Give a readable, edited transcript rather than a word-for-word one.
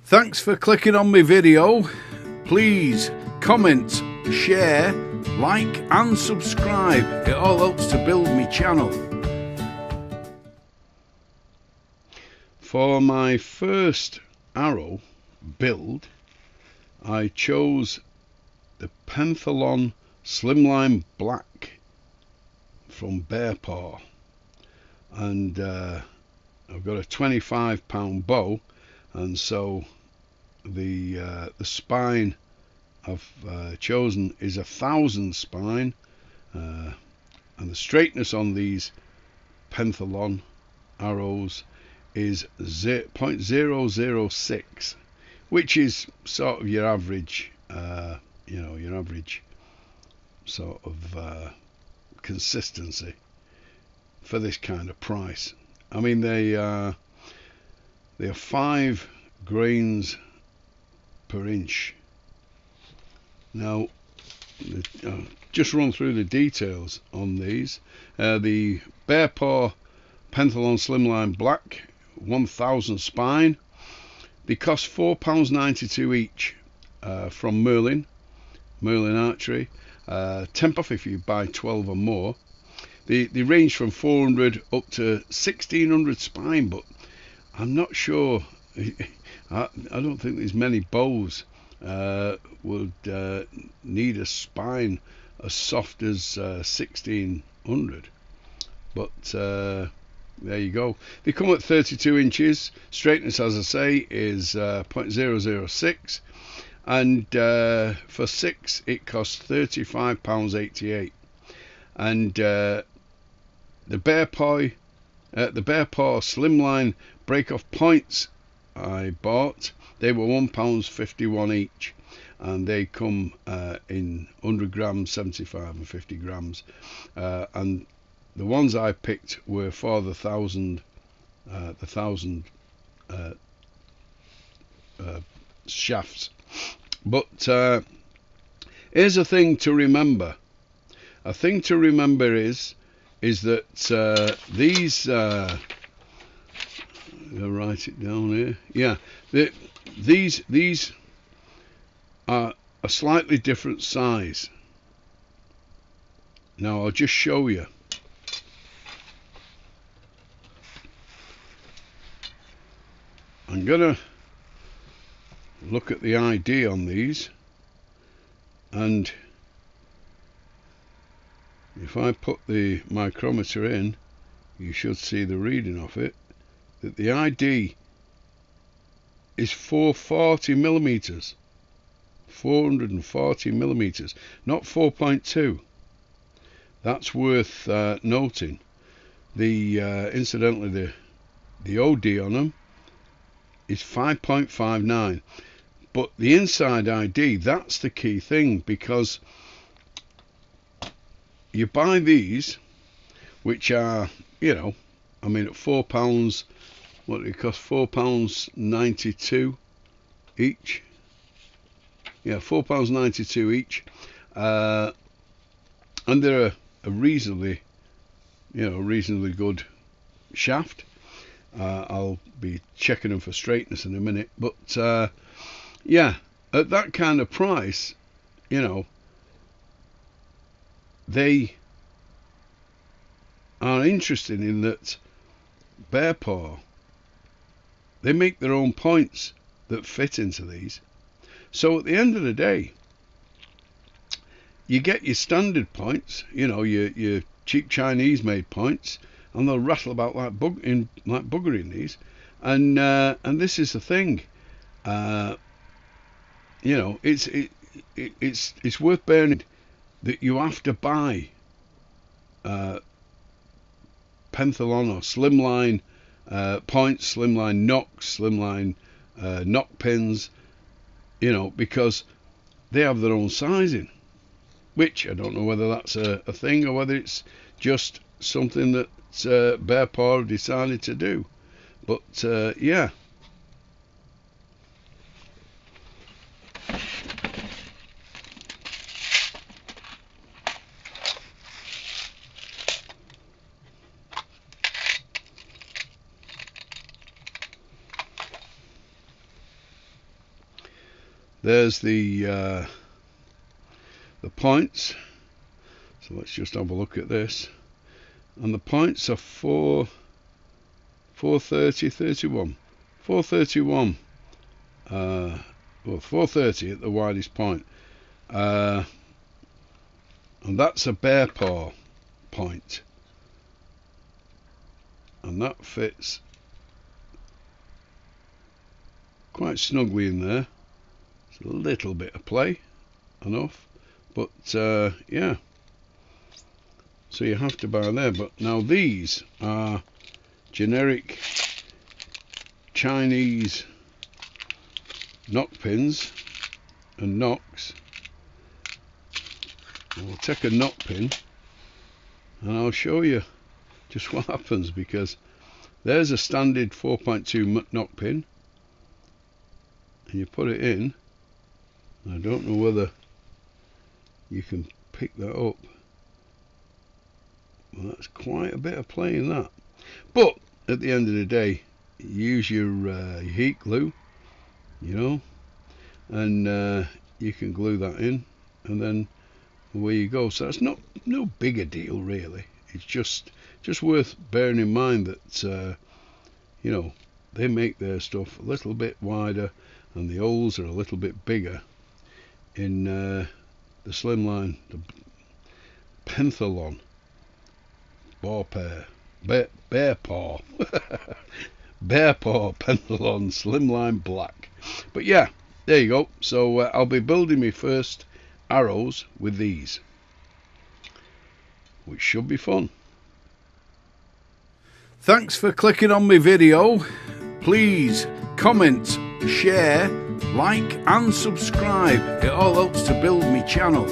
Thanks for clicking on my video. Please comment, share, like and subscribe. It all helps to build my channel. For my first arrow build, I chose the Pentathlon Slimline Black from Bear Paw, and I've got a 25-pound bow, and so the spine I've chosen is 1,000 spine, and the straightness on these Pentathlon arrows is 0.006, which is sort of your average, your average sort of consistency for this kind of price. I mean, they are 5 grains per inch. Now, just run through the details on these. The Bear Paw Pentathlon Slimline Black, 1,000 spine. They cost £4.92 each from Merlin Archery. 10 off if you buy 12 or more. They range from 400 up to 1,600 spine, but I'm not sure. I don't think there's many bows would need a spine as soft as 1,600. But there you go. They come at 32 inches. Straightness, as I say, is 0.006. And for 6 it costs £35.88. And the Bear Paw Slimline Break-Off points I bought, they were £1.51 each, and they come in 100 grams, 75 and 50 grams, and the ones I picked were for the 1,000 shafts. But here's a thing to remember. A thing to remember is that these, I'll write it down here. Yeah, these are a slightly different size. Now I'll just show you. I'm gonna look at the ID on these, and if I put the micrometer in, you should see the reading of it, that the ID is 440 millimeters, 440 millimeters, not 4.2. That's worth noting. The incidentally, the OD on them is 5.59, but the inside ID, that's the key thing, because you buy these, which are, I mean, at £4, what do they cost? £4.92 each. Yeah, £4.92 each, and they're a reasonably good shaft. I'll be checking them for straightness in a minute, but yeah, at that kind of price, they are interesting in that Bear Paw, they make their own points that fit into these. So at the end of the day, you get your standard points, your cheap Chinese made points, and they'll rattle about like bugger in these, and this is the thing, it's worth bearing that you have to buy Pentathlon or slimline points, slimline knocks, slimline knock pins, because they have their own sizing, which I don't know whether that's a thing or whether it's just something that Bear Paw decided to do. But yeah. there's the points. So let's just have a look at this. And the points are 430, 31. 431. Well, 430 at the widest point. And that's a bear paw point. And that fits quite snugly in there. It's a little bit of play, enough. But, yeah. So you have to buy there. But now these are generic Chinese knock pins and knocks. We'll take a knock pin and I'll show you just what happens, because there's a standard 4.2 knock pin and you put it in. I don't know whether you can pick that up. Well, that's quite a bit of play in that. But at the end of the day, use your heat glue, you know, and you can glue that in, and then away you go. So that's no big a deal really. It's just worth bearing in mind that you know, they make their stuff a little bit wider and the holes are a little bit bigger in the slimline, the Penthalon bear paw bear paw Penthalon slimline black. But yeah, there you go. So I'll be building my first arrows with these, which should be fun. Thanks for clicking on my video. Please comment, share, like and subscribe. It all helps to build my channel.